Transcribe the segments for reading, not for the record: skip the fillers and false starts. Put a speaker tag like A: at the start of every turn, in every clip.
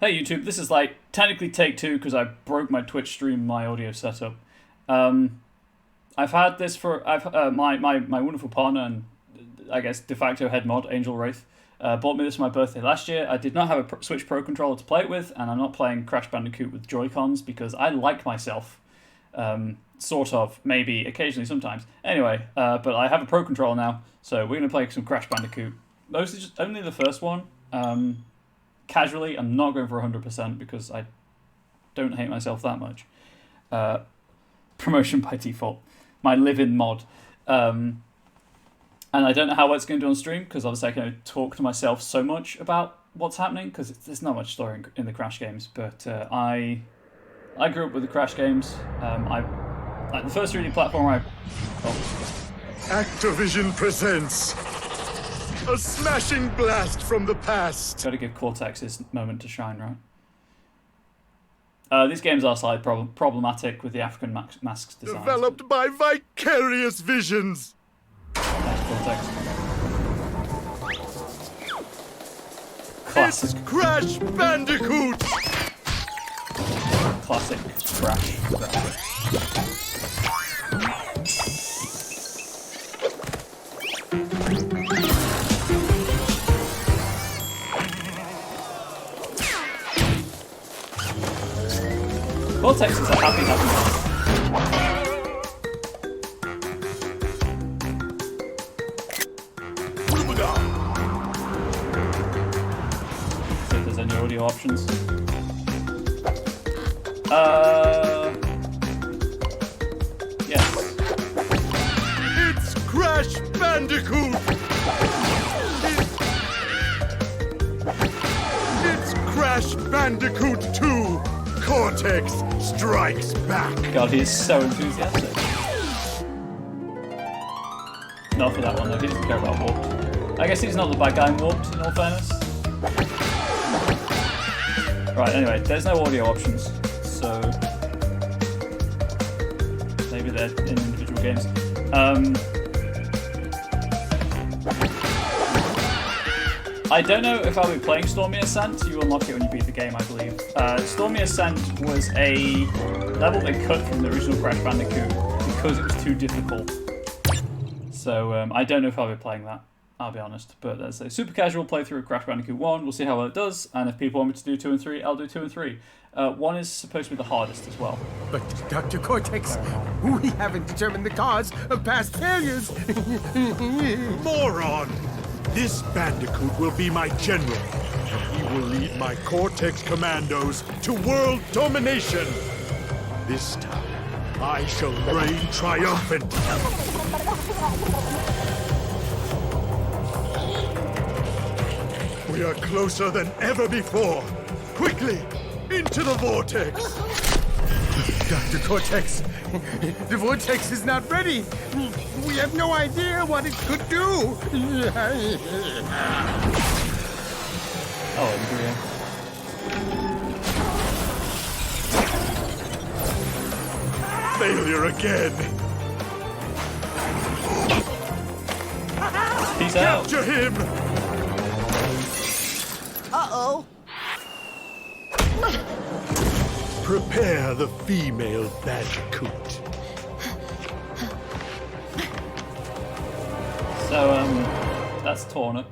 A: Hey YouTube, this is like technically take two because I broke my Twitch stream, my audio setup. I've had this for my wonderful partner and I guess de facto head mod Angel Wraith bought me this for my birthday last year. I did not have a Switch Pro controller to play it with, and I'm not playing Crash Bandicoot with Joy-Cons because I like myself. Sort of, maybe, occasionally, sometimes. Anyway, but I have a Pro controller now, so we're going to play some Crash Bandicoot. Mostly just only the first one. Casually, I'm not going for 100% because I don't hate myself that much. Promotion by default. My live-in mod. And I don't know how well it's going to do on stream because obviously I can talk to myself so much about what's happening because there's not much story in the Crash games. But I grew up with the Crash games. The first 3D platformer
B: Activision presents a smashing blast from the past.
A: Got to give Cortex his moment to shine, right? These games are slightly problematic with the African masks design.
B: Developed by vicarious visions.
A: Thanks, Cortex. Classic.
B: It's Crash Bandicoot.
A: Classic Crash. Cortex is a happy man. See if there's any audio options. Yes.
B: It's Crash Bandicoot. It's Crash Bandicoot 2. Cortex strikes back.
A: God, he is so enthusiastic. Not for that one though, he doesn't care about Warped. I guess he's not the bad guy in Warped, in all fairness. Right, anyway, there's no audio options, so maybe they're in individual games. I don't know if I'll be playing Stormy Ascent. You unlock it when you beat the game, I believe. Stormy Ascent was a level they cut from the original Crash Bandicoot because it was too difficult. So I don't know if I'll be playing that, I'll be honest. But that's a super casual playthrough of Crash Bandicoot 1. We'll see how well it does, and if people want me to do 2 and 3, I'll do 2 and 3. 1 is supposed to be the hardest as well.
C: But Dr. Cortex, we haven't determined the cause of past failures.
B: Moron! This Bandicoot will be my general. He will lead my Cortex commandos to world domination. This time, I shall reign triumphant. We are closer than ever before. Quickly, into the vortex.
C: Dr. Cortex, the vortex is not ready. We have no idea what it could do.
A: Oh, I agree.
B: Failure again.
A: Peace out.
B: Capture him.
D: Uh-oh.
B: Prepare the female Bandicoot.
A: So, that's Torna.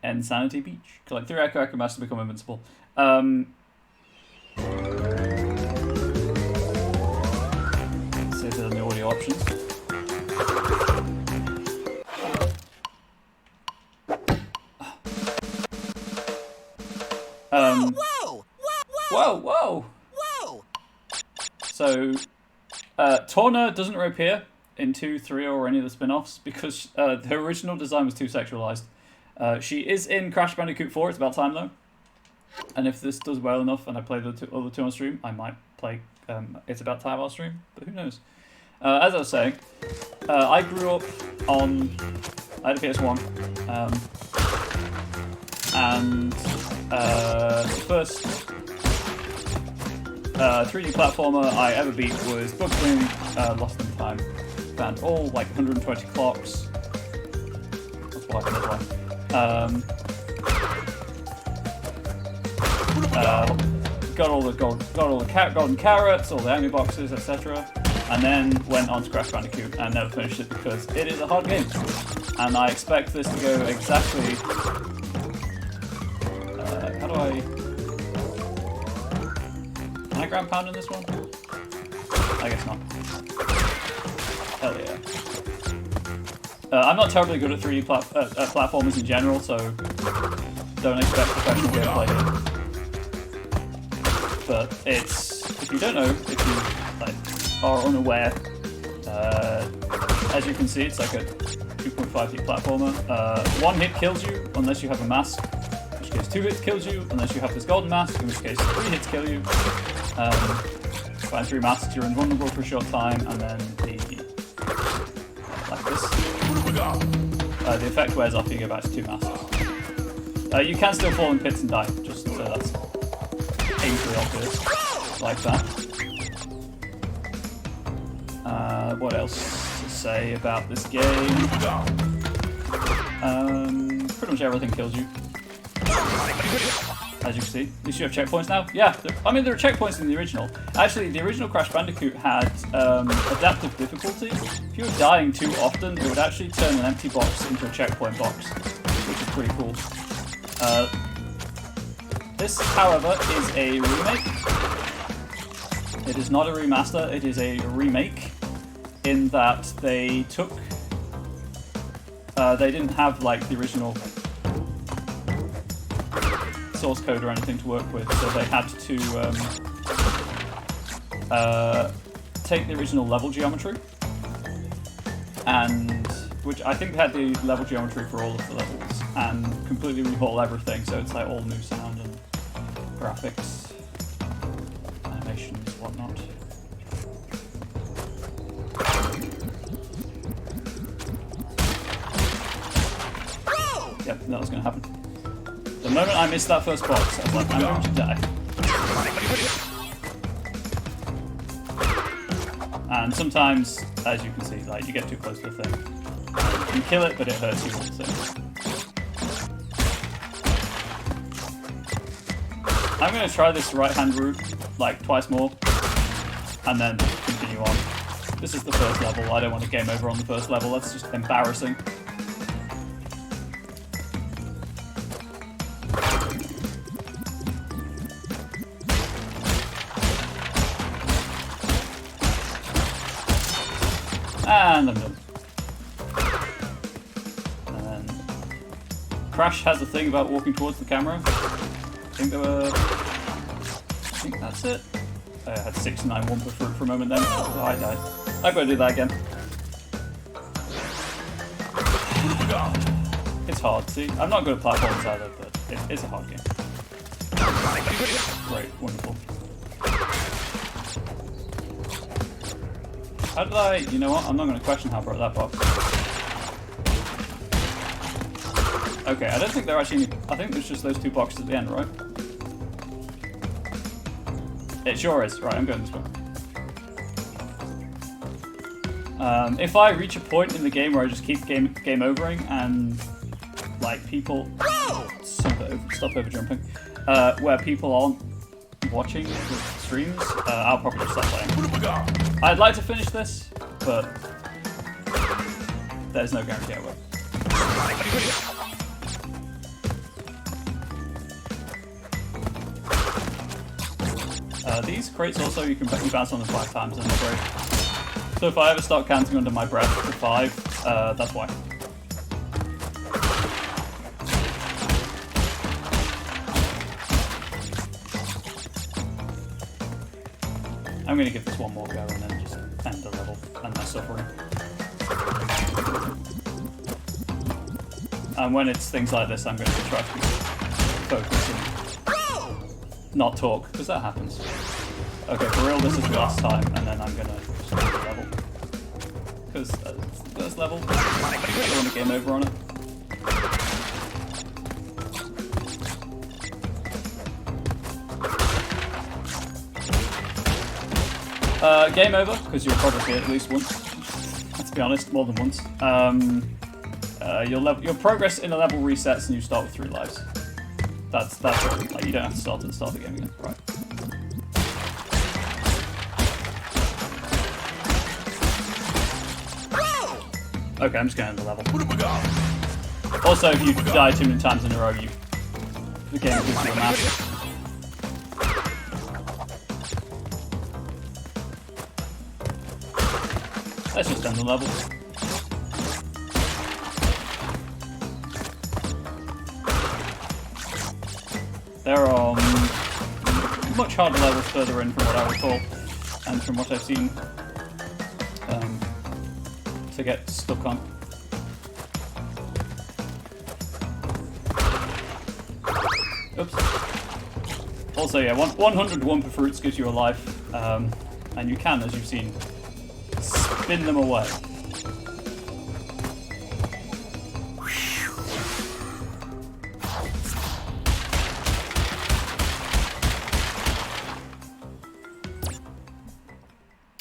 A: N.Sanity Beach. Collect 3 Echo Master to become invincible. See if there's any audio options. Whoa! So, Torna doesn't reappear in 2, 3, or any of the spin-offs because the original design was too sexualized. She is in Crash Bandicoot 4, it's about time though. And if this does well enough and I play the other 2 on stream, I might play It's About Time on stream, but who knows. As I was saying, I grew up on... I had a PS1, and the first 3D platformer I ever beat was Bugswing, Lost in Time. Found all like 120 clocks. That's what I can do. got all the golden carrots, all the enemy boxes, etc. And then went on to Crash Bandicoot and never finished it because it is a hard game. And I expect this to go exactly. How do I? Can I ground pound in this one? I guess not. Hell yeah. I'm not terribly good at 3D platformers in general, so don't expect professional gameplay here. But it's, if you don't know, if you like are unaware, as you can see, it's like a 2.5D platformer. One hit kills you unless you have a mask, in which case 2 hits kills you unless you have this golden mask, in which case 3 hits kill you. Find 3 masks, you're invulnerable for a short time, and then like this. The effect wears off, you go back to 2 masks. You can still fall in pits and die, just so that's painfully obvious, like that. What else to say about this game? Pretty much everything kills you. As you can see. At least you have checkpoints now. Yeah, I mean there are checkpoints in the original. Actually, the original Crash Bandicoot had adaptive difficulty. If you were dying too often, it would actually turn an empty box into a checkpoint box, which is pretty cool. This, however, is a remake. It is not a remaster, it is a remake, in that they took... they didn't have, like, the original source code or anything to work with, so they had to take the original level geometry, and which I think had the level geometry for all of the levels, and completely rehaul everything, so it's like all new sound and graphics, animations, whatnot. Yep, that was going to happen. The moment I missed that first box, I was like, I'm going to die. And sometimes, as you can see, like you get too close to the thing. You can kill it, but it hurts you also. I'm going to try this right-hand route, like, twice more, and then continue on. This is the first level. I don't want to game over on the first level. That's just embarrassing. And I'm done. And then Crash has a thing about walking towards the camera. I think that's it. I had 691 for a moment then. Oh, I died. I've got to do that again. It's hard, see? I'm not good at platforms either, but it's a hard game. Great, wonderful. How did I... You know what? I'm not going to question how I broke that box. Okay, I don't think there are actually any... I think there's just those 2 boxes at the end, right? It sure is. Right, I'm going this way. If I reach a point in the game where I just keep game overing and like people... Stop over jumping. Where people aren't watching the streams, I'll probably just stop playing. I'd like to finish this, but there's no guarantee I will. These crates also, you can bounce on them 5 times and they're great. So if I ever start counting under my breath to 5, that's why. I'm going to give this one more go and then just end the level and my suffering. And when it's things like this, I'm going to try to focus and not talk, because that happens. Okay, for real, this is the last time, and then I'm going to start the level. Because first level, I don't want to game over on it. Game over, because you'll probably see it at least once. Let's be honest, more than once. Your progress in a level resets and you start with 3 lives. That's like, you don't have to start at the start of the game again. Right. Okay, I'm just going to end the level. Also, if you die too many times in a row, the game gives you a map. Let's just end the level. There are much harder levels further in from what I recall, and from what I've seen to get stuck on. Oops. Also, yeah, 100 Wumpa Fruits gives you a life, and you can, as you've seen, spin them away.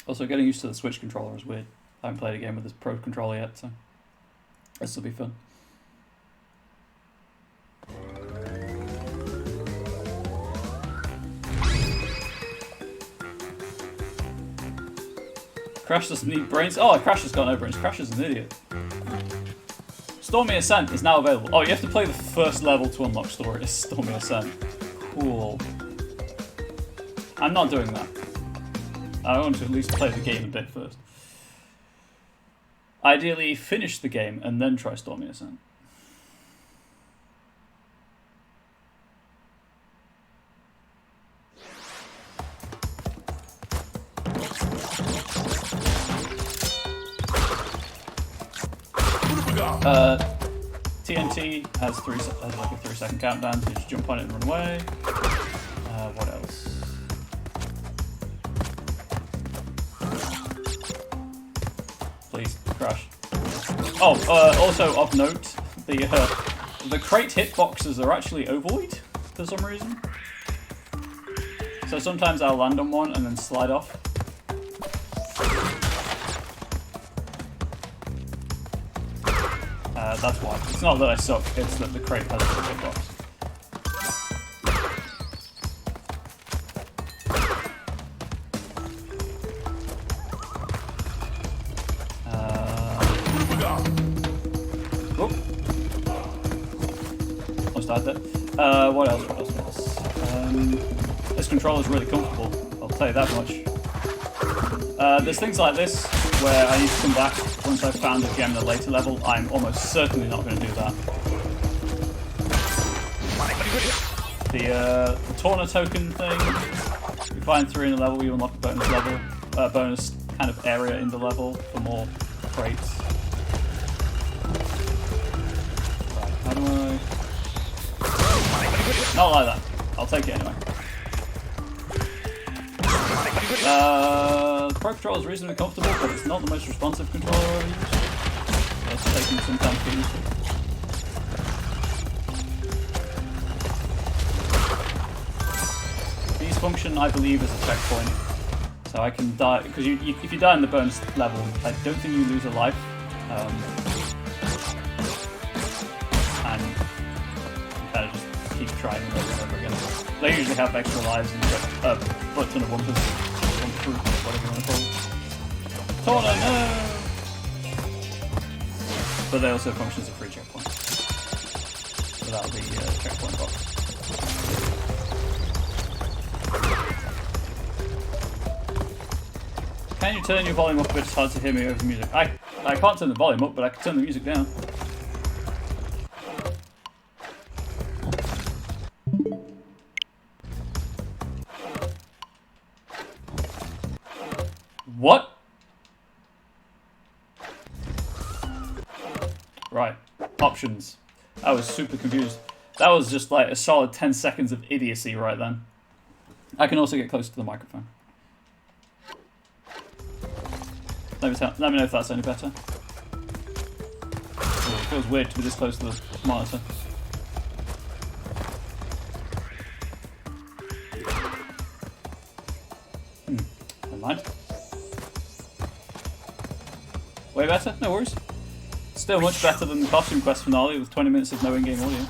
A: Also, getting used to the Switch controller is weird. I haven't played a game with this Pro controller yet, so this will be fun. Crash doesn't need brains. Oh, Crash has got no brains. Crash is an idiot. Stormy Ascent is now available. Oh, you have to play the first level to unlock Stormy Ascent. Cool. I'm not doing that. I want to at least play the game a bit first. Ideally, finish the game and then try Stormy Ascent. TNT has like a 3-second countdown, so you just jump on it and run away. What else? Please, crash. Oh, also of note, the crate hitboxes are actually ovoid for some reason. So sometimes I'll land on one and then slide off. That's why. It's not that I suck, it's that the crate has a hitbox. Almost died there. What else? This controller is really comfortable, I'll tell you that much. There's things like this, where I need to come back once I've found a gem at a later level. I'm almost certainly not going to do that. The Torna token thing, you find 3 in a level, you unlock a bonus level, bonus kind of area in the level for more crates. Right, how do I... Not like that. I'll take it anyway. The Pro controller is reasonably comfortable, but it's not the most responsive controller I've used. It's taking some time to get used to. These function, I believe, as a checkpoint. So I can die, because if you die in the bonus level, I don't think you lose a life. And you kind of just keep trying them over and over again. They usually have extra lives and you've got a foot ton of Wumpas. Fruit, whatever you want to call it. Torna, no! But they also function as a free checkpoint. Without the checkpoint box. Can you turn your volume up a bit? It's hard to hear me over the music. I can't turn the volume up, but I can turn the music down. What? Right. Options. I was super confused. That was just like a solid 10 seconds of idiocy right then. I can also get closer to the microphone. Let me know if that's any better. Oh, it feels weird to be this close to the monitor. Never mind. Way better? No worries. Still much better than the Costume Quest finale with 20 minutes of no in-game audio.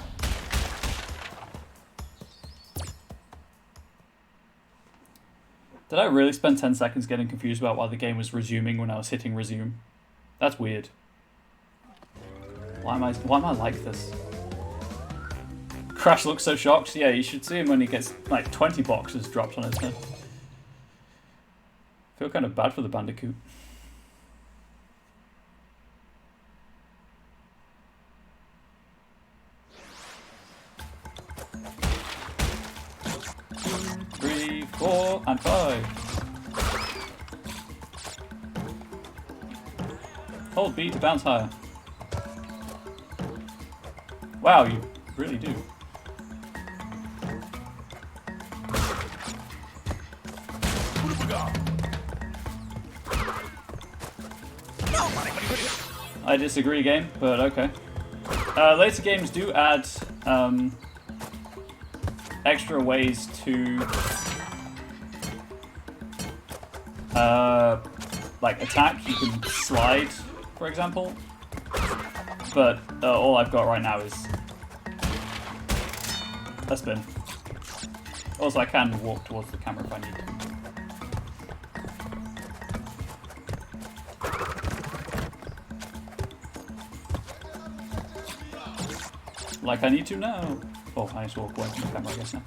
A: Did I really spend 10 seconds getting confused about why the game was resuming when I was hitting resume? That's weird. Why am I like this? Crash looks so shocked. Yeah, you should see him when he gets like 20 boxes dropped on his head. I feel kind of bad for the Bandicoot. Three, 4, and 5. Hold B to bounce higher. Wow, you really do. I disagree, game, but okay. Later games do add extra ways to like attack. You can slide, for example, but all I've got right now is a spin. Also, I can walk towards the camera if I need to. Like I need to now. Oh, I just walk away from the camera, I guess now.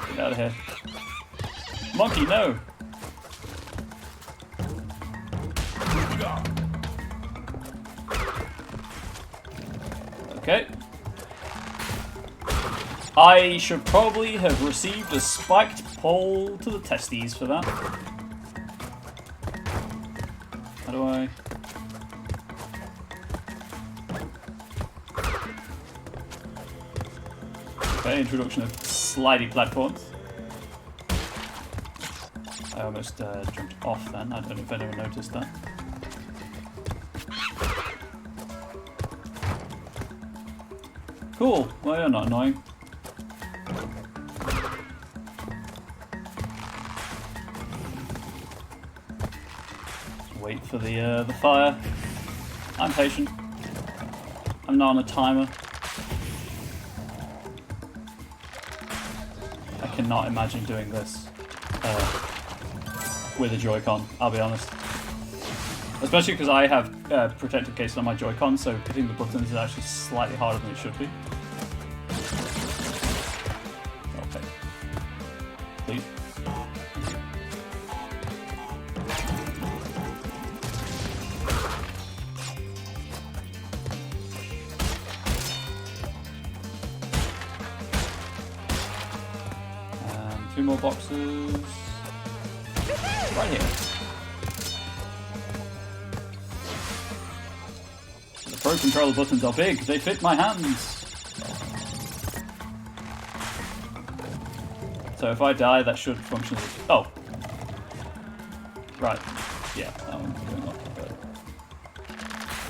A: Get out of here. Monkey, no! Okay. I should probably have received a spiked pole to the testes for that. How do I... Okay, introduction of slidey platforms. I almost jumped off then. I don't know if anyone noticed that. Cool. Well, you're not annoying. Wait for the fire. I'm patient. I'm not on a timer. I cannot imagine doing this with a Joy-Con, I'll be honest. Especially because I have protective cases on my Joy-Con, so hitting the buttons is actually slightly harder than it should be. Okay. Please. Two more boxes. Right here. The Pro Controller buttons are big, they fit my hands. So if I die, that should function as... Oh. Right. Yeah, that one's going up, but...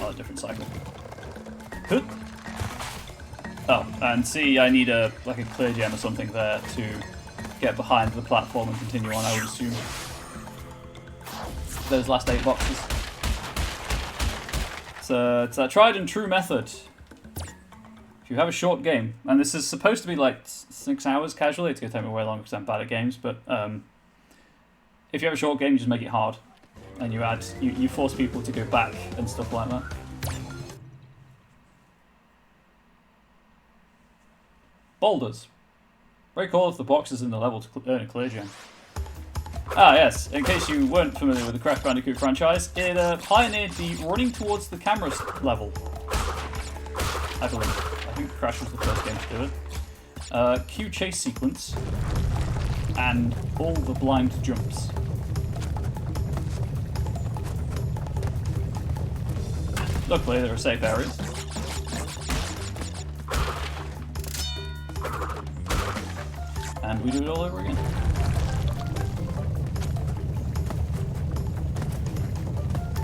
A: Oh, a different cycle. Huh. Oh, and see, I need a clear gem or something there to get behind the platform and continue on, I would assume. Those last 8 boxes. So it's a tried and true method. If you have a short game, and this is supposed to be like 6 hours casually, it's going to take me way longer because I'm bad at games, but if you have a short game, you just make it hard. And you force people to go back and stuff like that. Boulders. Very cool if the boxes in the level to earn a clear gem. Ah yes, in case you weren't familiar with the Crash Bandicoot franchise, it pioneered the running towards the camera level. I believe. I think Crash was the first game to do it. Q chase sequence, and all the blind jumps. Luckily there are safe areas. And we do it all over again.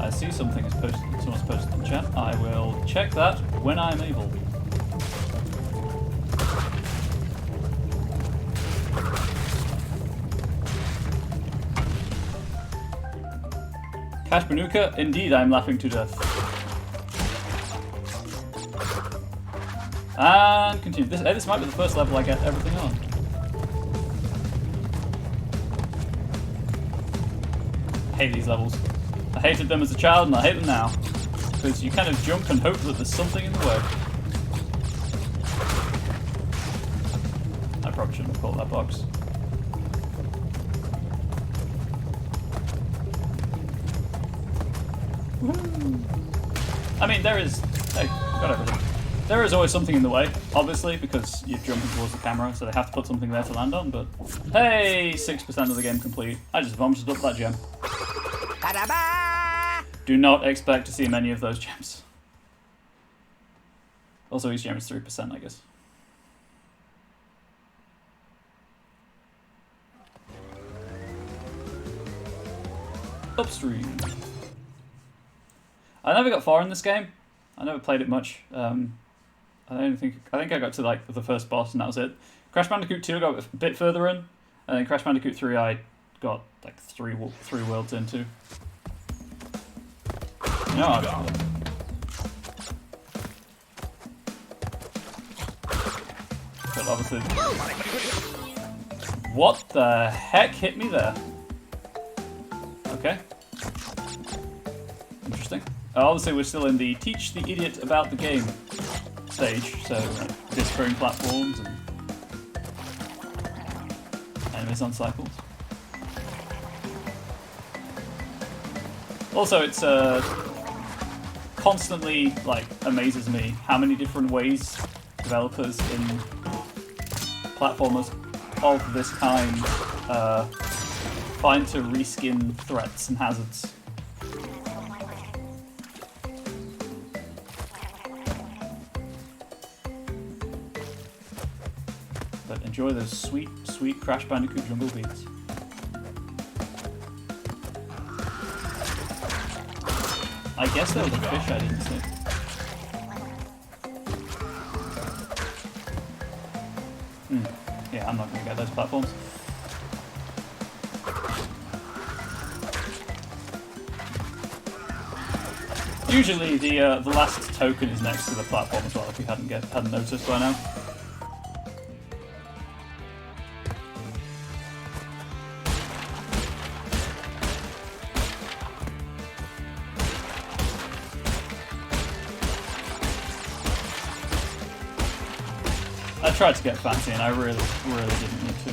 A: I see something is posted. Someone's posted in chat. I will check that when I'm able. Cash Banuka, indeed, I'm laughing to death. And continue. This might be the first level I get everything on. I hate these levels. I hated them as a child and I hate them now. Because you kind of jump and hope that there's something in the way. I probably shouldn't have caught that box. Woo. I mean, there is... Hey, got everything. There is always something in the way, obviously, because you're jumping towards the camera, so they have to put something there to land on, but... Hey, 6% of the game complete. I just vomited up that gem. Do not expect to see many of those gems. Also, each gem is 3%, I guess. Upstream. I never got far in this game. I never played it much. I think I got to like the first boss and that was it. Crash Bandicoot 2 I got a bit further in, and then Crash Bandicoot 3 I got like three worlds into. No, I don't know. But obviously, what the heck hit me there? Okay. Interesting. Obviously, we're still in the teach the idiot about the game stage, so like, disappearing platforms and enemies on cycles. Also, it's constantly like amazes me how many different ways developers in platformers of this kind find to reskin threats and hazards. But enjoy those sweet, sweet Crash Bandicoot jungle beats. I guess there was a fish I didn't see. Yeah, I'm not going to get those platforms. Usually the last token is next to the platform as well, if you hadn't noticed by now. I tried to get fancy and I really didn't need to.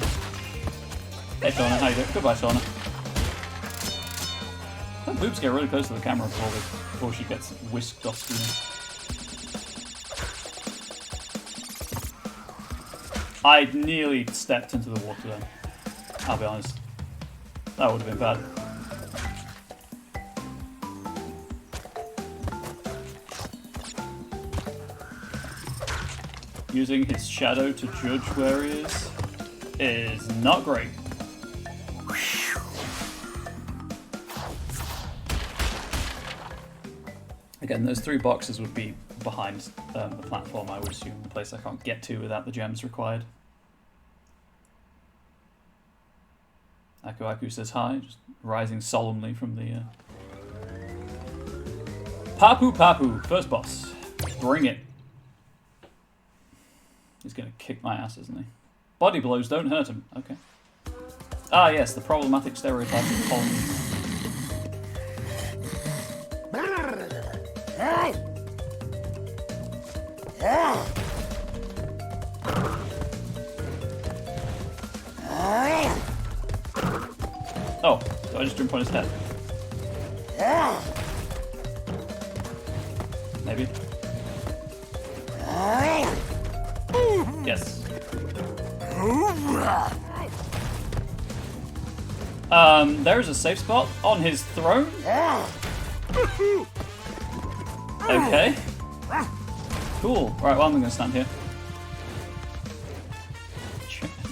A: Hey Shauna, how you doing? Goodbye Shauna. Her boobs get really close to the camera before she gets whisked off screen. I nearly stepped into the water then. I'll be honest. That would have been bad. Using his shadow to judge where he is not great. Again, those three boxes would be behind the platform, I would assume, the place I can't get to without the gems required. Aku Aku says hi, just rising solemnly from the... Papu Papu, first boss. Bring it. He's gonna kick my ass, isn't he? Body blows don't hurt him. Okay. Ah, yes, the problematic stereotype of colonies. Oh, so I just jump on his head? Maybe. Yes. There's a safe spot on his throne. Okay. Cool. Right, well, I'm gonna stand here.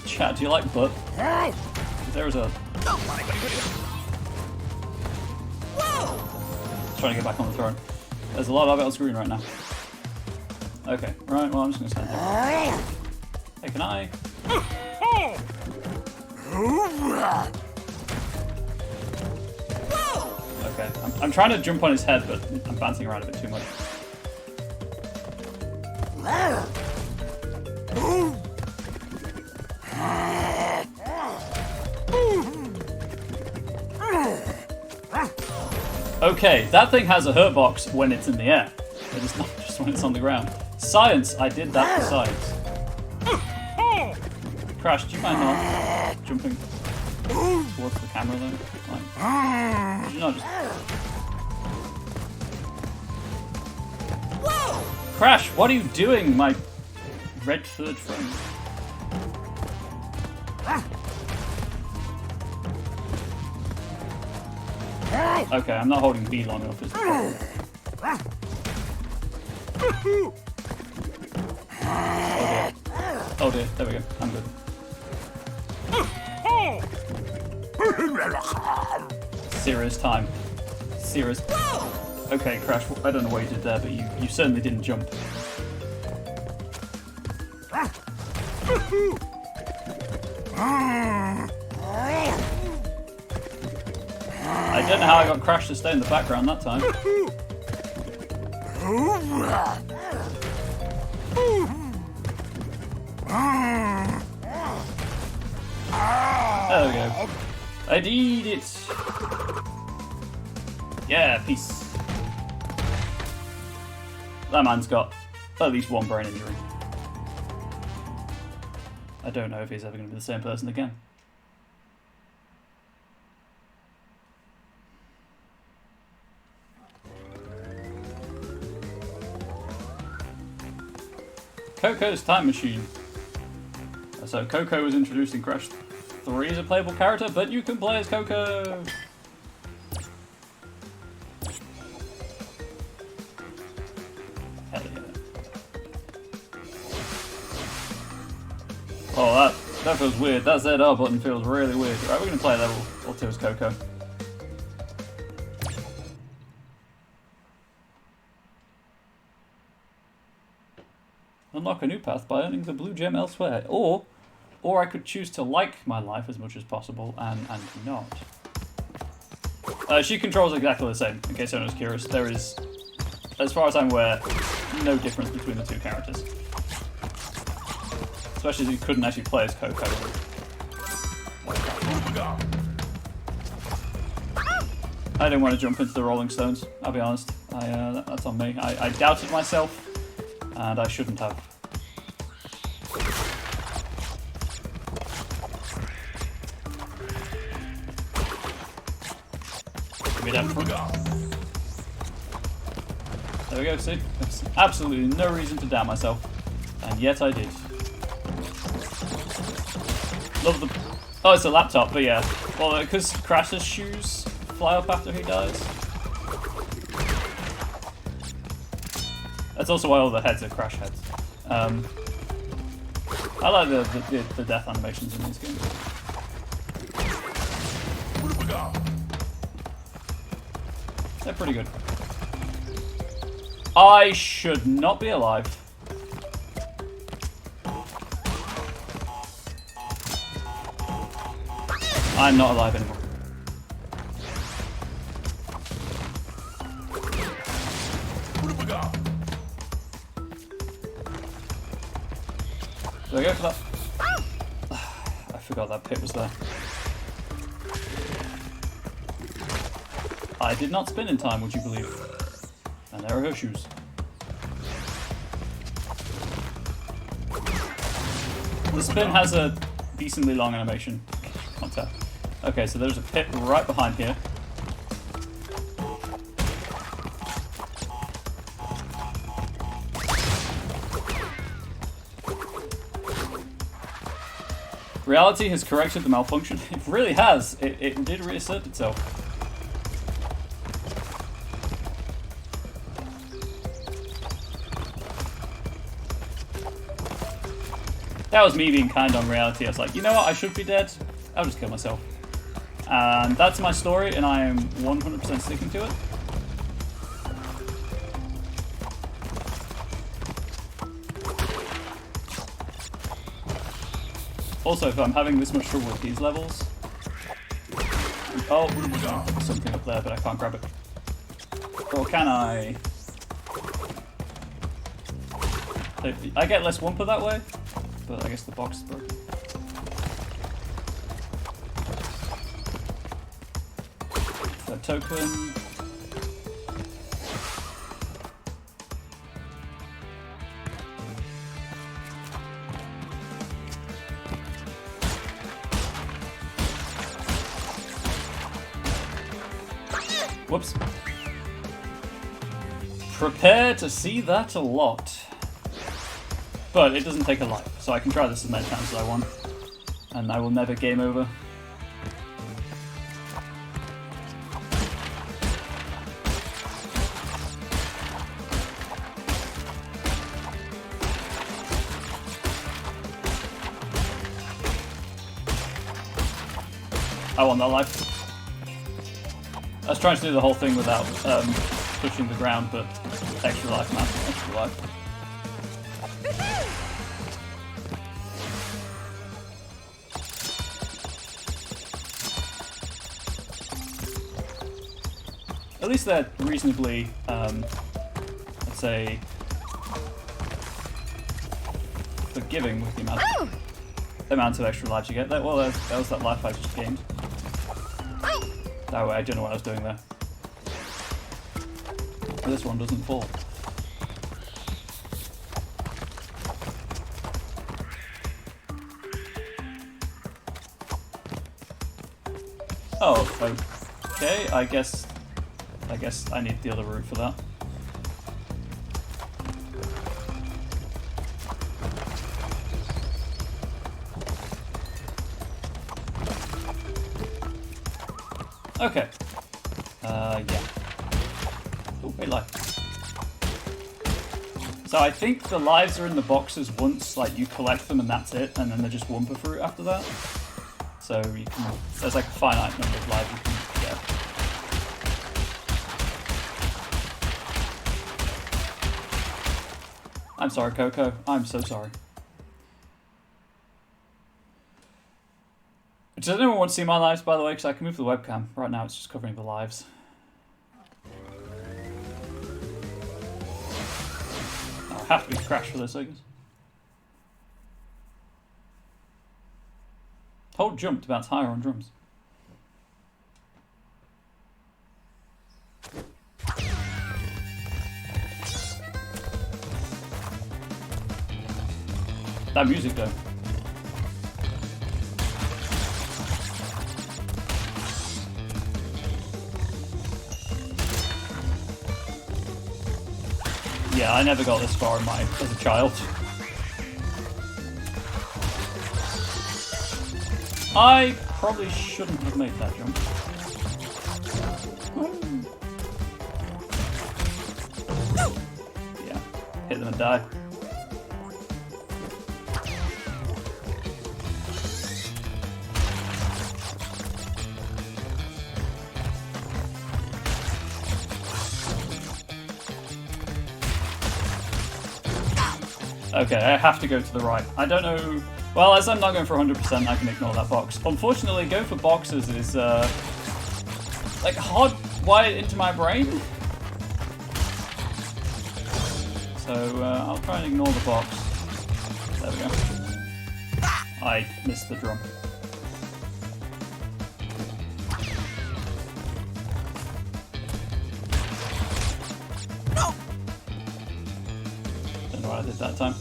A: Chat, do you like butt? There is a... Trying to get back on the throne. There's a lot of it on screen right now. Okay, right, well, I'm just gonna stand there. Hey, can I? Okay, I'm trying to jump on his head, but I'm bouncing around a bit too much. Okay, that thing has a hurt box when it's in the air. It is not just when it's on the ground. Science, I did that for science. Crash, do you mind not jumping towards the camera then? Like, did you not just... Crash, what are you doing, my red third friend? Okay, I'm not holding B long enough. Is the problem. Oh dear, there we go. I'm good. Serious time. Serious. Okay, Crash, I don't know what you did there, but you certainly didn't jump. I don't know how I got Crash to stay in the background that time. There we go. I did it! Yeah, peace. That man's got at least one brain injury. I don't know if he's ever going to be the same person again. Coco's Time Machine. So Coco was introduced in Crash 3 as a playable character, but you can play as Coco! Hell yeah. Oh, that feels weird. That ZR button feels really weird. Right, we're going to play level or 2 as Coco. Unlock a new path by earning the blue gem elsewhere, or I could choose to like my life as much as possible and not. She controls exactly the same, in case anyone's curious. There is, as far as I'm aware, no difference between the two characters. Especially as you couldn't actually play as Coco. I didn't want to jump into the Rolling Stones, I'll be honest. That's on me. I doubted myself, and I shouldn't have. Give me that. There we go, see? There's absolutely no reason to doubt myself, and yet I did. Love the... Oh, it's a laptop, but yeah. Well, because Crash's shoes fly up after he dies. That's also why all the heads are Crash heads. I like the death animations in these games. They're pretty good. I should not be alive. I'm not alive anymore. Do I go for that? I forgot that pit was there. I did not spin in time, would you believe? And there are her shoes. The spin has a decently long animation. Can't tell. Okay, so there's a pit right behind here. Reality has corrected the malfunction. It really has. It did reassert itself. That was me being kind on reality. I was like, you know what, I should be dead. I'll just kill myself. And that's my story, and I am 100% sticking to it. Also, if I'm having this much trouble with these levels... Oh, there's something up there, but I can't grab it. Or can I? I get less Wumpa that way? but I guess the box is broken. That token. Whoops. Prepare to see that a lot. But it doesn't take a life, so I can try this as many times as I want. And I will never game over. I want that life. I was trying to do the whole thing without touching the ground, but extra life, man. Extra life. At least they're reasonably, let's say, forgiving with the amount of extra lives you get. Well, that was that life I just gained. That way, I don't know what I was doing there. This one doesn't fall. Oh, okay. I guess I need the other route for that. Okay. Yeah. Oh, wait, life. So I think the lives are in the boxes once, like, you collect them and that's it, and then they're just Wumpa fruit after that. So you can, there's like a finite number of lives you can get. I'm sorry, Coco. I'm so sorry. Does anyone want to see my lives, by the way? Because I can move the webcam. Right now it's just covering the lives. I have to be crashed for this, I guess. Hold jump to bounce higher on drums. That music though. Yeah, I never got this far in my as a child. I probably shouldn't have made that jump. Yeah, hit them and die. Okay, I have to go to the right. I don't know... Well, as I'm not going for 100%, I can ignore that box. Unfortunately, going for boxes is, like, hardwired into my brain. So, I'll try and ignore the box. There we go. I missed the drum. Don't know what I did that time.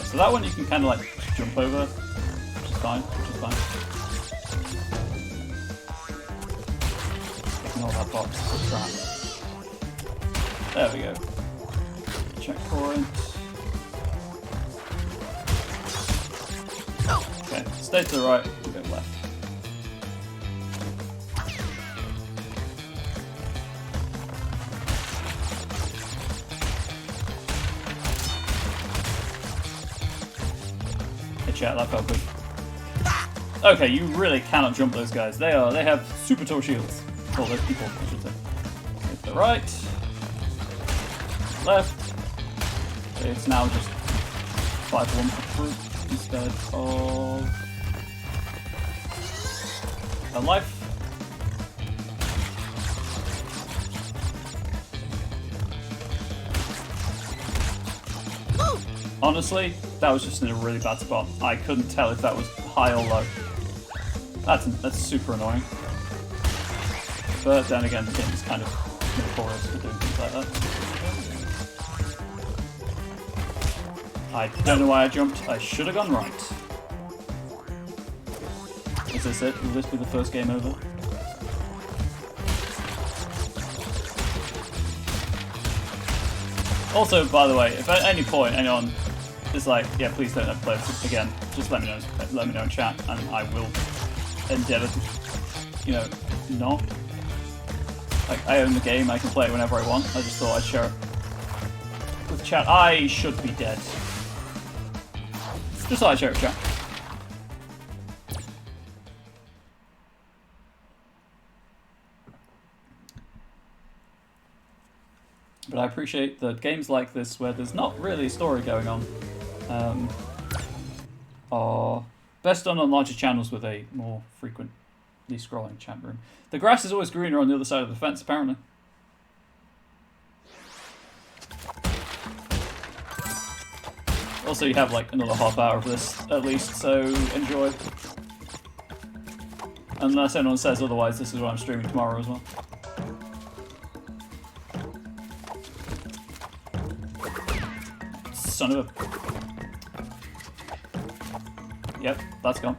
A: So that one you can kind of like jump over, which is fine, Ignore that box, trap. There we go. Checkpoint. Okay, stay to the right, we'll go left. Chat, that felt good. Okay, you really cannot jump those guys. They have super tall shields. Well, those people, I should say. Okay, to the right. Left. Okay, it's now just 5-1 for fruit instead of a life. Honestly, that was just in a really bad spot. I couldn't tell if that was high or low. That's super annoying. But then again, the game is kind of notorious for doing things like that. I don't know why I jumped. I should have gone right. Is this it? Will this be the first game over? Also, by the way, if at any point anyone is like, yeah, please don't ever play this again, just let me know in chat, and I will endeavour to, you know, not. Like, I own the game, I can play it whenever I want. I just thought I'd share it with chat. I should be dead. Just thought I'd share it with chat. But I appreciate that games like this, where there's not really a story going on, are best done on larger channels with a more frequently scrolling chat room. The grass is always greener on the other side of the fence, apparently. Also, you have like another half hour of this at least, so enjoy. Unless anyone says otherwise, this is what I'm streaming tomorrow as well. Son of a... Yep, that's gone.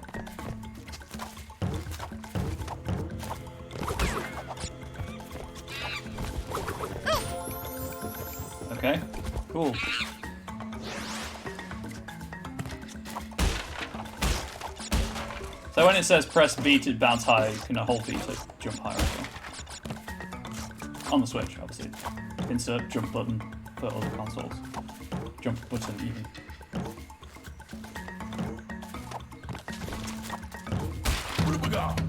A: Okay, cool. So when it says press B to bounce higher, you can hold B to jump higher as well. On the Switch, obviously. Insert jump button for other consoles. Jump button even.
C: What do we got?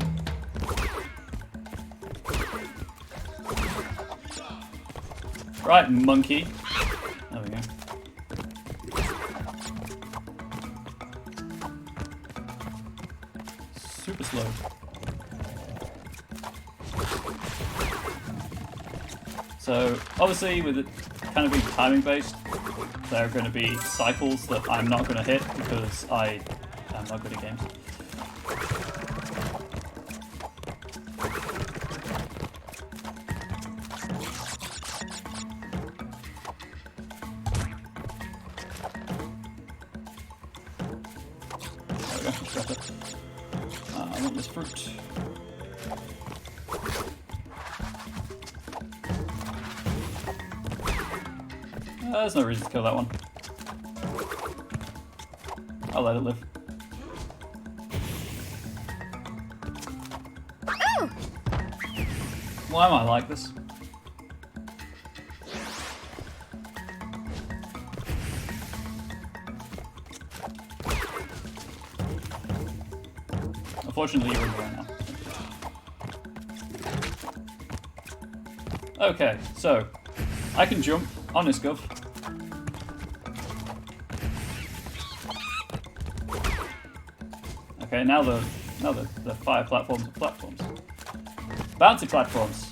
A: Right, monkey. There we go. Super slow. So, obviously, with it kind of being timing based, there are going to be cycles that I'm not going to hit because I am not good at games. There we go, much better. I want this fruit. There's no reason to kill that one. I'll let it live. Why am I like this? Unfortunately, you're in the way now. Okay, so I can jump on this gov. Okay, now the fire platforms are platforms. Bouncy platforms.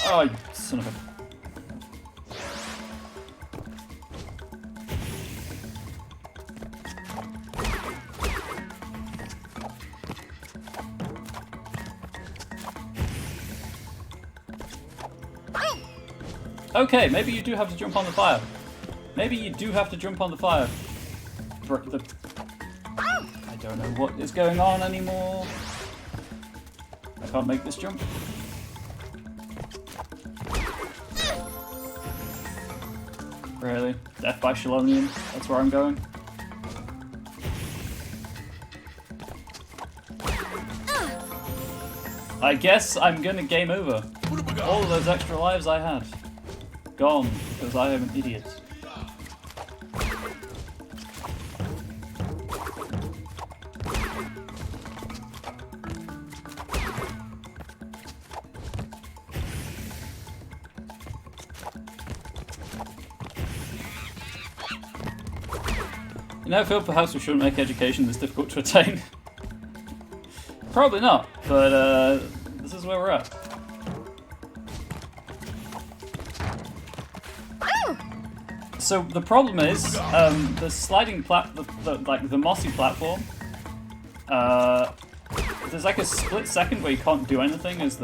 A: Oh, you son of a... Okay, maybe you do have to jump on the fire. Maybe you do have to jump on the fire. I don't know what is going on anymore. I can't make this jump. Really? Death by Shalonian? That's where I'm going? I guess I'm gonna game over. All of those extra lives I had. Gone, because I am an idiot. You know, Phil, perhaps we shouldn't make education this difficult to attain. Probably not, but this is where we're at. So the problem is, the sliding the mossy platform, there's like a split second where you can't do anything as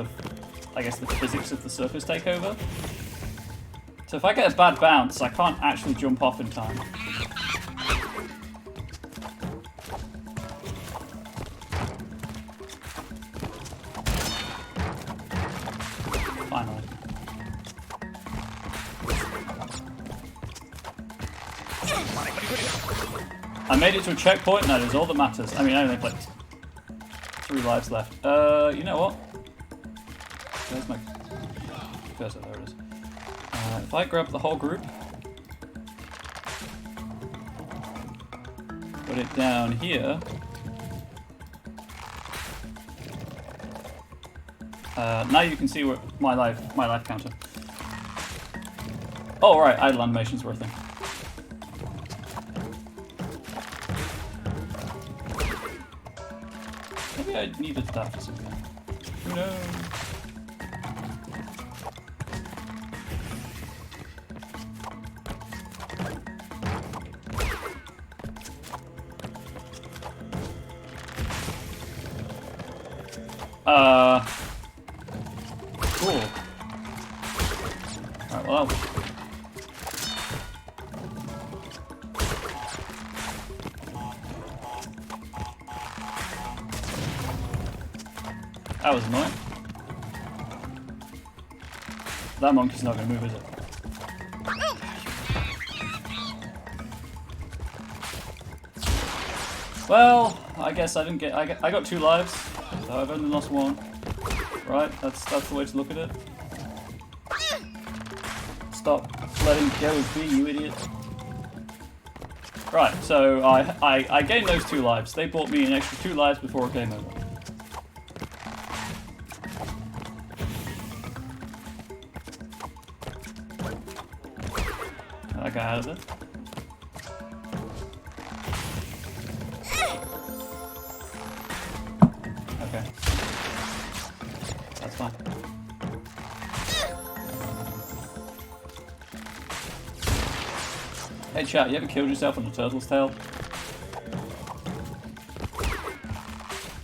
A: I guess the physics of the surface take over. So if I get a bad bounce, I can't actually jump off in time. Finally. I made it to a checkpoint, and that is all that matters. I mean, I only played 3 lives left. You know what? There's my cursor, there it is. If I grab the whole group, put it down here, now you can see where my life counter. Oh right, idle animations were a thing. Maybe I needed that for something. Who knows? Cool. Alright, well. That was annoying. That monkey's not going to move, is it? Well, I guess I didn't get. I got 2 lives, so I've only lost 1. Right, that's the way to look at it. Stop letting go be, you idiot. Right, so I gained those 2 lives. They bought me an extra 2 lives before it came over. I got out of it. Okay. That's fine. Hey chat, you ever killed yourself on a turtle's tail?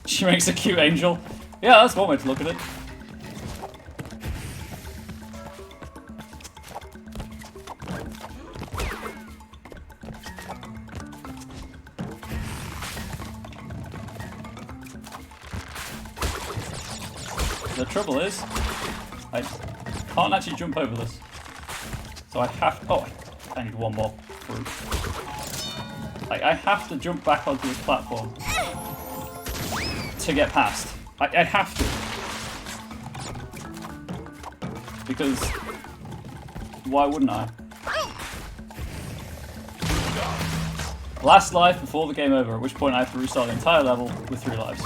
A: She makes a cute angel. Yeah, that's one way to look at it. The trouble is, I can't actually jump over this. So I have to, I need 1 more fruit. Like, I have to jump back onto this platform to get past. I have to. Because, why wouldn't I? Last life before the game over, at which point I have to restart the entire level with 3 lives.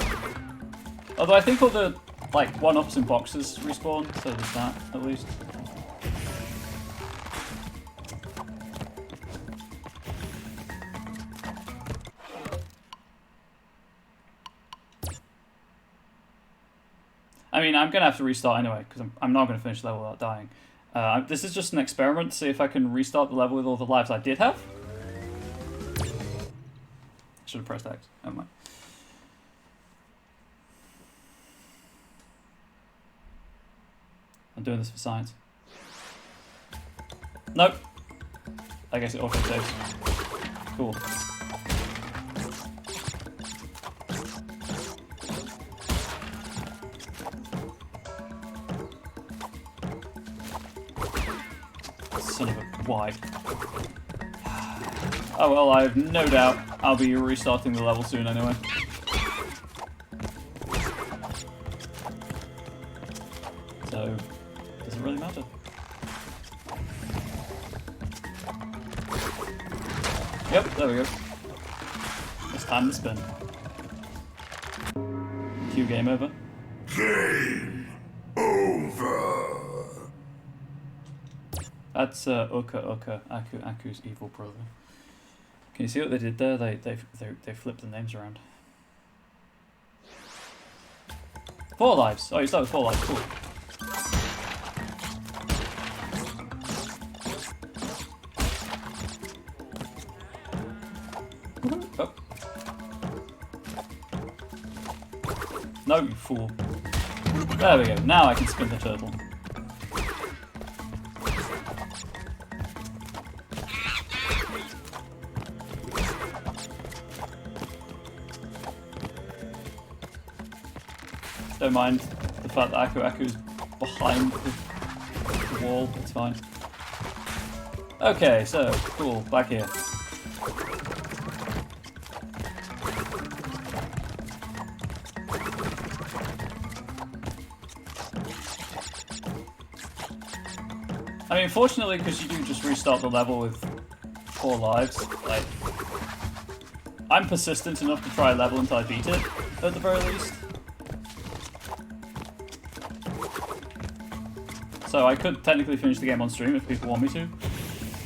A: Although I think all the, like, 1-ups in boxes respawn, so there's that, at least. I mean, I'm going to have to restart anyway, because I'm not going to finish the level without dying. This is just an experiment to see if I can restart the level with all the lives I did have. Should have pressed X. Never mind. I'm doing this for science. Nope. I guess it auto-saves. Cool. Son of a why. Oh well, I have no doubt I'll be restarting the level soon anyway. So, doesn't really matter. Yep, there we go. It's time to spin. Cue game over.
B: Game over.
A: That's Aku's evil brother. Can you see what they did there? They flipped the names around. 4 lives. Oh, you start with 4 lives. Cool. No, you fool. There we go. Now I can spin the turtle. Don't mind the fact that Aku Aku's behind the wall. It's fine. Okay, so cool. Back here. I mean, fortunately, because you do just restart the level with 4 lives, like, I'm persistent enough to try a level until I beat it, at the very least. So I could technically finish the game on stream if people want me to.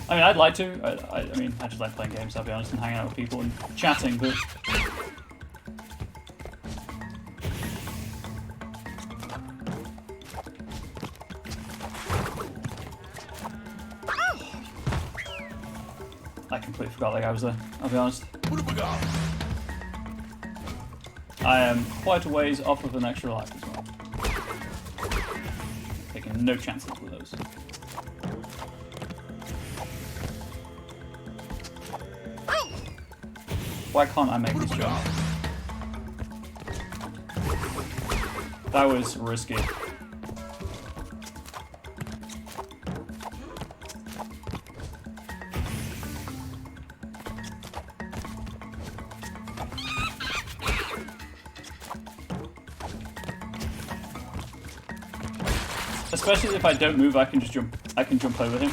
A: I mean, I'd like to. I mean, I just like playing games, I'll be honest, and hanging out with people and chatting, but... I completely forgot that guy was there, I'll be honest. I am quite a ways off of an extra life as well. Taking no chances with those. Why can't I make this jump? That was risky. Especially if I don't move, I can just jump. I can jump over him,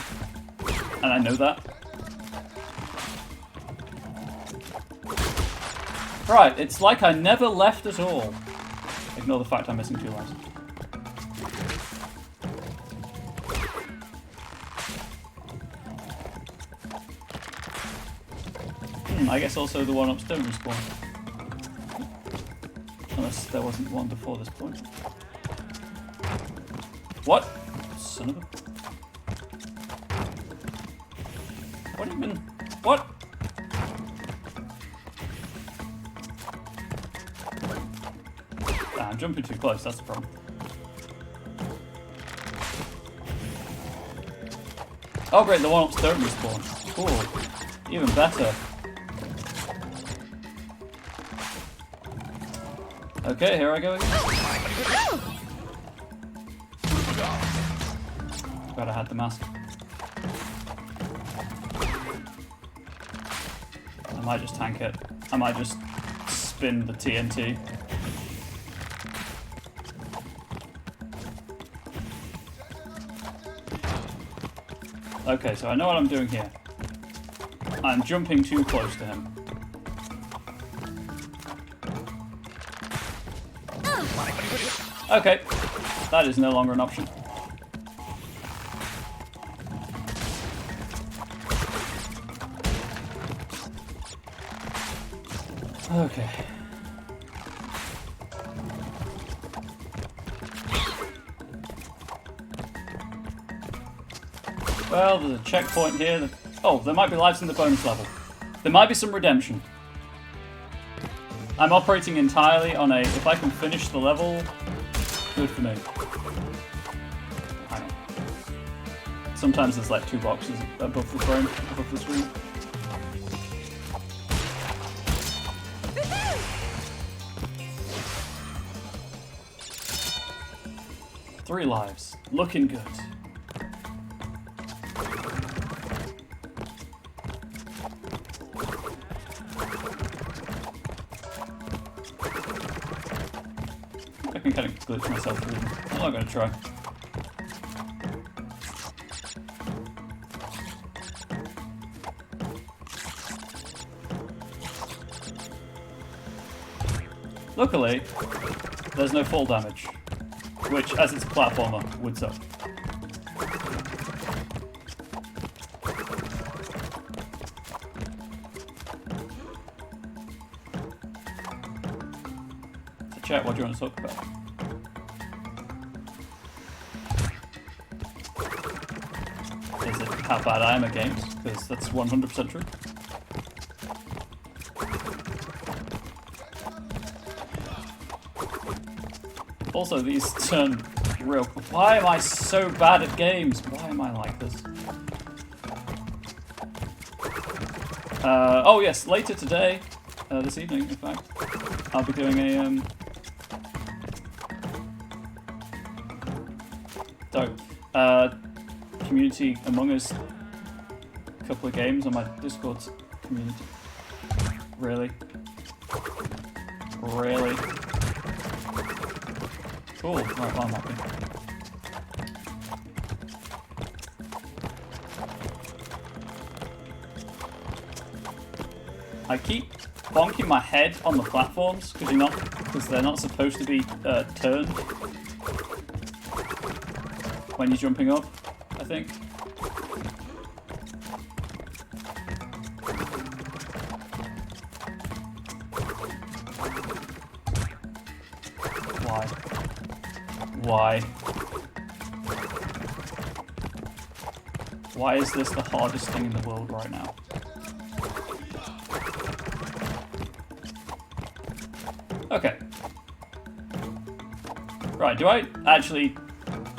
A: and I know that. Right, it's like I never left at all. Ignore the fact I'm missing 2 lives. I guess also the one-ups don't respawn. Unless there wasn't one before this point. What? Son of a... What even... What? I'm jumping too close, that's the problem. Oh great, the one-ups don't respawn. Cool. Even better. Okay, here I go again. Glad I had the mask. I might just tank it. I might just spin the TNT. Okay, so I know what I'm doing here. I'm jumping too close to him. Okay, that is no longer an option. Okay. Well, there's a checkpoint here. That... Oh, there might be lives in the bonus level. There might be some redemption. I'm operating entirely on a, if I can finish the level, good for me. Hang on. Sometimes there's like 2 boxes above the frame, above the screen. Three lives. Looking good. I can kind of glitch myself through them. I'm not going to try. Luckily, there's no fall damage, which, as it's a platformer, would suck. So chat, what do you want to talk about? Is it how bad I am at games? Because that's 100% true. Also, these turn real... Why am I so bad at games? Why am I like this? Oh yes, later today, this evening in fact, I'll be doing a community Among Us couple of games on my Discord community. Really? Really? Cool. Right, well, I'm happy. I keep bonking my head on the platforms because they're not supposed to be turned when you're jumping up, I think. Why? Why? Why is this the hardest thing in the world right now? Okay. Right, do I actually,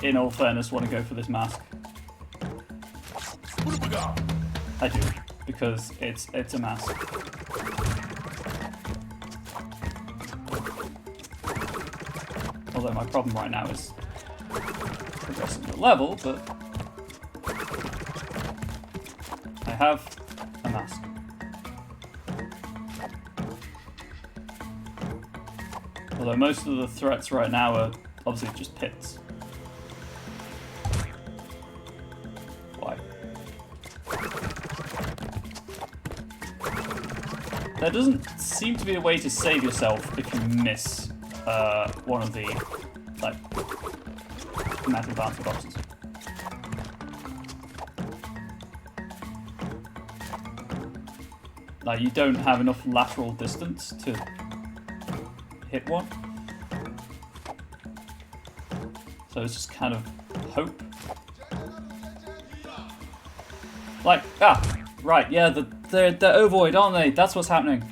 A: in all fairness, want to go for this mask? I do, because it's a mask. Although my problem right now is progressing the level, but I have a mask. Although most of the threats right now are obviously just pits. Why? There doesn't seem to be a way to save yourself if you miss one of the, like, metal bouncy boxes. Like, you don't have enough lateral distance to hit one. So it's just kind of hope. Like, right, yeah, they're ovoid, aren't they? That's what's happening.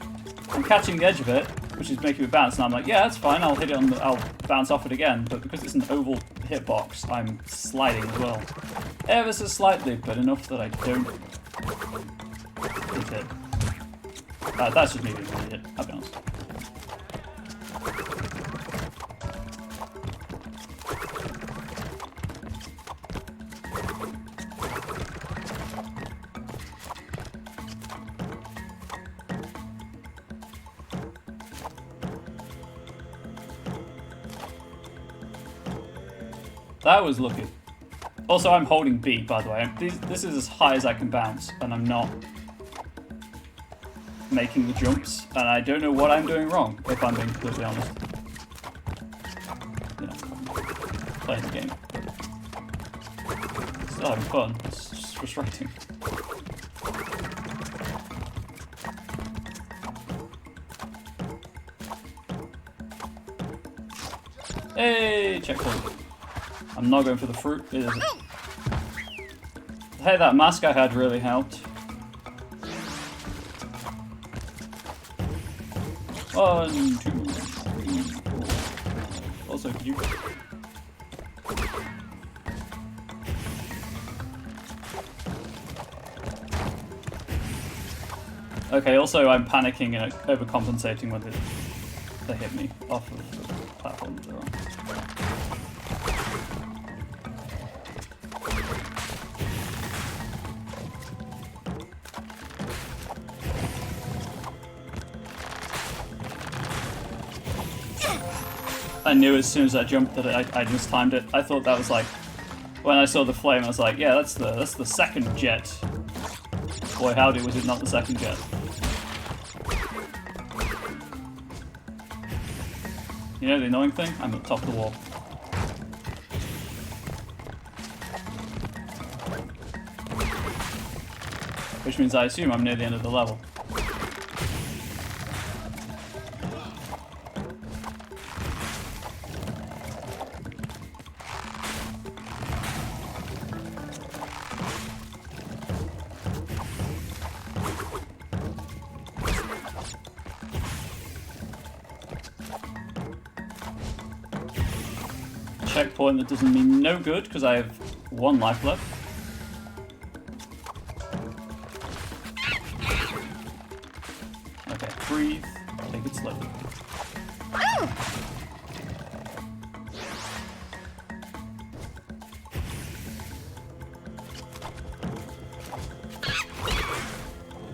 A: I'm catching the edge of it, which is making me bounce, and I'm like, yeah, that's fine, I'll hit it I'll bounce off it again, but because it's an oval hitbox, I'm sliding as well. Ever so slightly, but enough that I don't hit it. That's just me being an idiot, I'll be honest. That was lucky. Also, I'm holding B, by the way. This is as high as I can bounce, and I'm not making the jumps, and I don't know what I'm doing wrong, if I'm being completely honest. You know, playing the game. But still having fun. It's just frustrating. Hey, checkpoint. I'm not going for the fruit. Hey, that mask I had really helped. 1, 2, 3, 4. Also, could you... Okay, also I'm panicking and overcompensating when they hit me off of the platform that they're on. I knew as soon as I jumped that I just timed it. I thought that was like, when I saw the flame, I was like, yeah, that's the second jet. Boy, howdy, was it not the second jet? You know the annoying thing? I'm at the top of the wall. Which means I assume I'm near the end of the level. checkpoint that doesn't mean no good because I have 1 life left. Okay, breathe. Take it slowly.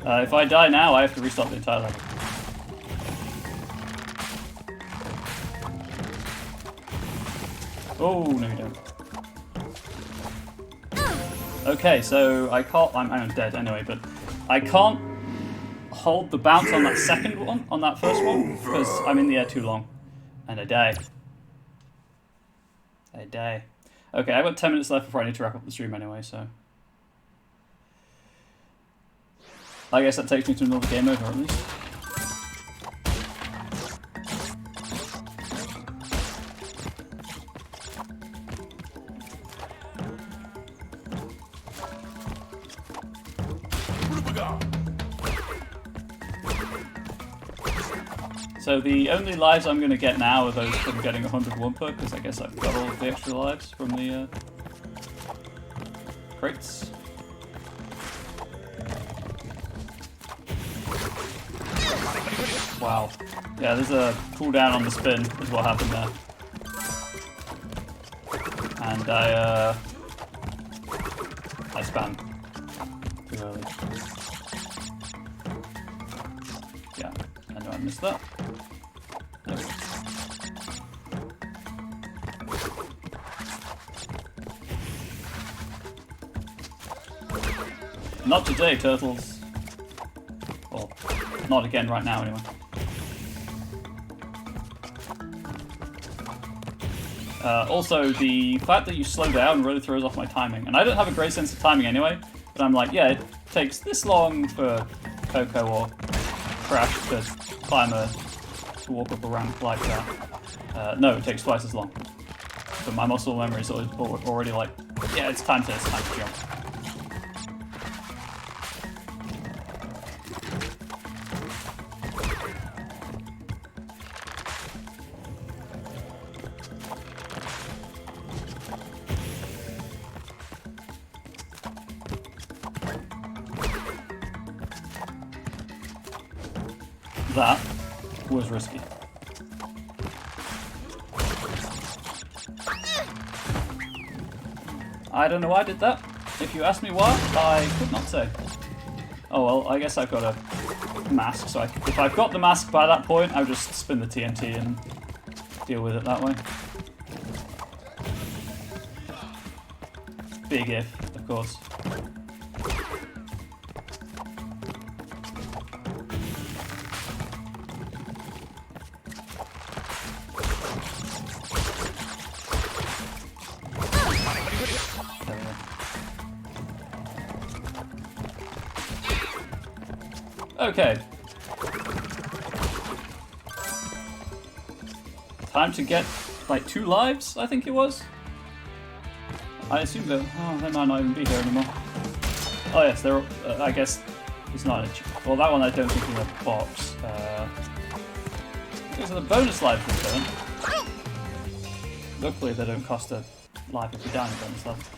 A: If I die now, I have to restart the entire level. Oh, no you don't. Okay, so I can't... I'm dead anyway, but I can't hold the bounce on that second one, on that first one, because I'm in the air too long. And I die. I die. Okay, I've got 10 minutes left before I need to wrap up the stream anyway, so... I guess that takes me to another game over, at least. So the only lives I'm going to get now are those from getting 100 Wumpa, because I guess I've got all of the extra lives from the crates. Wow. Yeah, there's a cooldown on the spin, is what happened there. And I spammed too early. Yeah, I know I missed that. Okay. Not today, turtles. Well, not again right now, anyway. Also, the fact that you slow down really throws off my timing. And I don't have a great sense of timing anyway, but I'm like, yeah, it takes this long for Coco or Crash to climb to walk up a ramp like that. No, it takes twice as long. But my muscle memory is already like, yeah, it's time to jump. That was risky. I don't know why I did that. If you ask me why, I could not say. Oh well, I guess I've got a mask, so if I've got the mask by that point, I'll just spin the TNT and deal with it that way. Big if, of course. Okay. Time to get, like, 2 lives, I think it was? I assume that... Oh, they might not even be here anymore. Oh yes, they're... I guess it's not a... Well, that one I don't think is a box. These are the bonus lives return. Luckily they don't cost a life if you die in the bonus lives.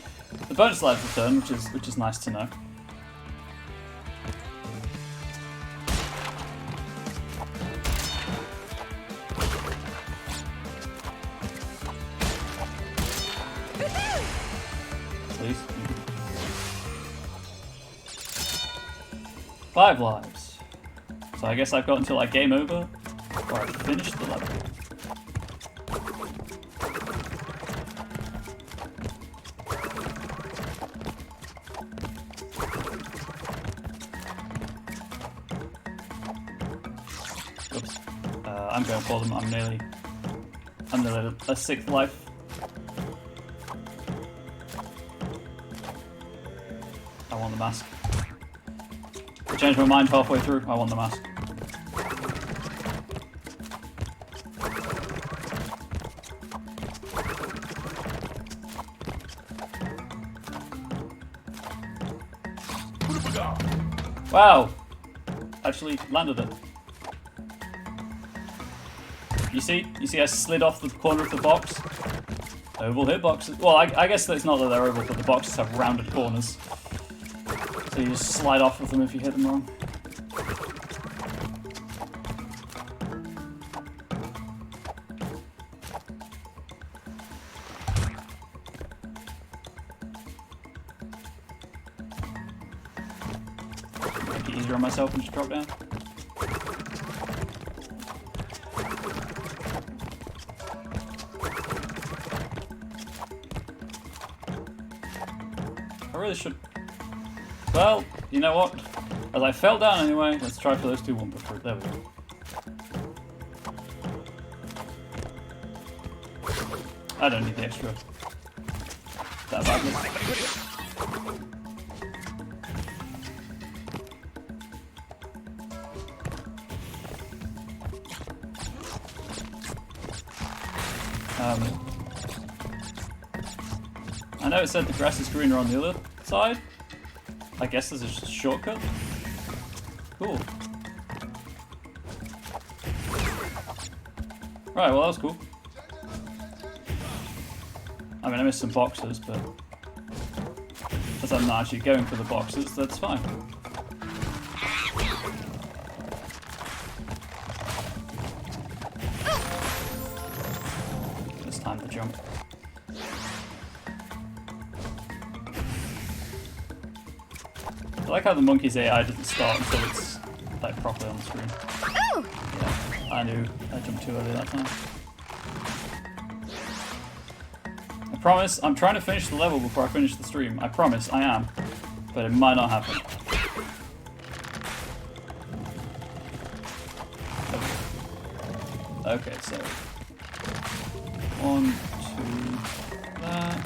A: The bonus lives return, which is nice to know. Please. 5 lives. So I guess I've got until game over, or I finish the level. Oops. I'm going for them. I'm nearly a 6th life. I want the mask. I changed my mind halfway through. I want the mask. Wow! Actually landed it. You see? You see I slid off the corner of the box? Oval hitboxes. Well, I guess it's not that they're oval, but the boxes have rounded corners. So you just slide off of them if you hit them wrong. Make it easier on myself and just drop down. I really should. Well, you know what? As I fell down anyway, let's try for those two Wumpa fruit. There we go. I don't need the extra. That badly. I know it said the grass is greener on the other side. I guess there's a shortcut. Cool. Right, well that was cool. I mean, I missed some boxes, but as I'm not actually going for the boxes, that's fine. It's time to jump. I like how the monkey's AI doesn't start until it's like properly on the screen. Yeah, I knew I jumped too early that time. I promise, I'm trying to finish the level before I finish the stream. I promise, I am. But it might not happen. Okay, so 1, 2, that.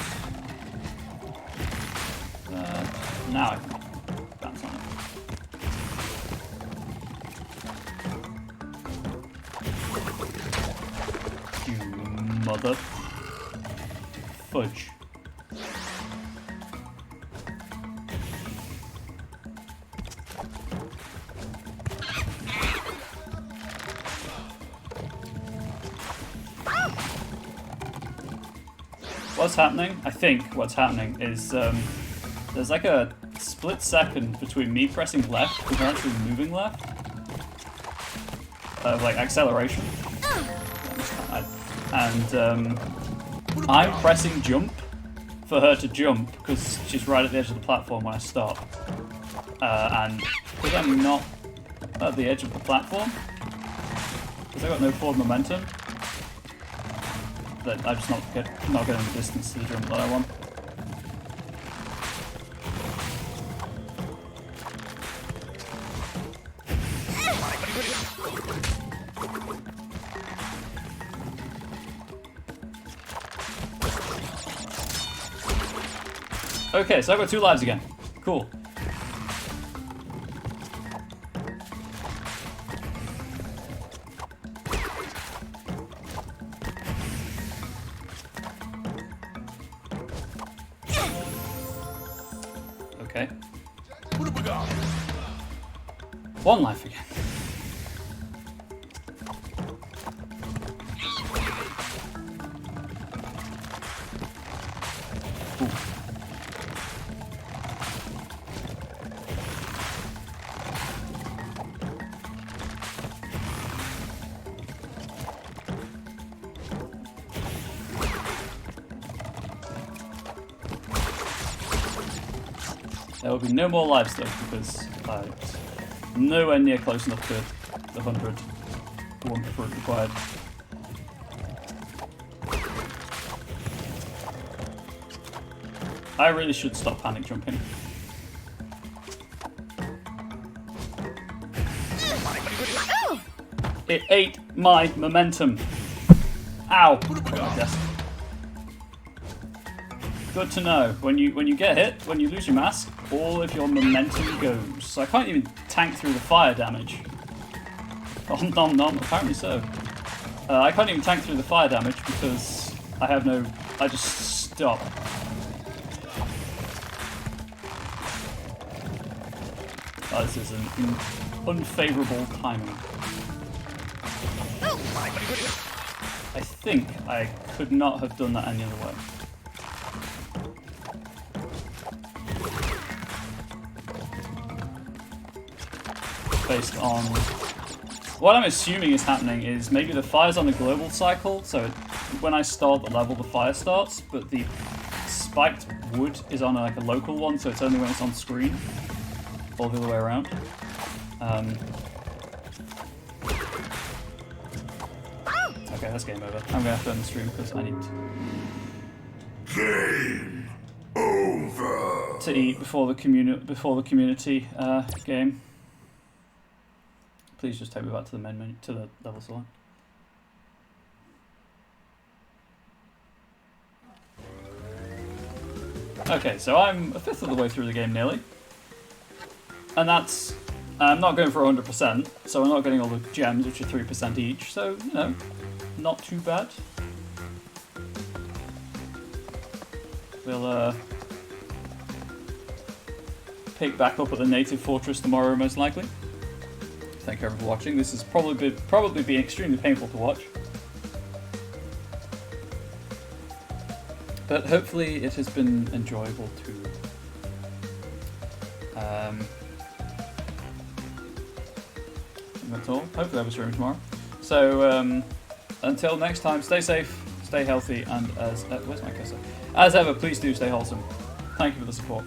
A: Now I can bounce on it. You mother fudge. What's happening? I think what's happening is there's like a split second between me pressing left and her actually moving left. Like acceleration. And I'm pressing jump for her to jump because she's right at the edge of the platform when I stop. And because I'm not at the edge of the platform, because I've got no forward momentum, that I'm just not getting the distance to the jump that I want. Okay, so I've got 2 lives again. Cool. Okay. 1 life again. Ooh. There will be no more lives though, because I'm nowhere near close enough to the 100 Wumpa fruit required. I really should stop panic jumping. It ate my momentum. Ow! Good to know. When you get hit, when you lose your mask, all of your momentum goes. So I can't even tank through the fire damage. Oh, nom nom. Apparently so. I can't even tank through the fire damage because I have no. I just stop. Oh, this is an unfavorable timing. I think I could not have done that any other way. Based on what I'm assuming is happening is maybe the fire's on a global cycle, so when I start the level the fire starts, but the spiked wood is on like a local one, so it's only when it's on screen, or the other way around. Okay, that's game over. I'm gonna have to end the stream because I need
B: Game over.
A: to eat before the community game. Please just take me back to the main menu, to the level select. Okay, so I'm a fifth of the way through the game nearly. And that's... I'm not going for 100%, so I'm not getting all the gems, which are 3% each, so, you know, not too bad. We'll, pick back up at the native fortress tomorrow, most likely. Thank you everyone for watching. This has probably been extremely painful to watch. But hopefully it has been enjoyable too. That's all. Hopefully I will stream tomorrow. So until next time, stay safe, stay healthy, and as where's my cursor? As ever, please do stay wholesome. Thank you for the support.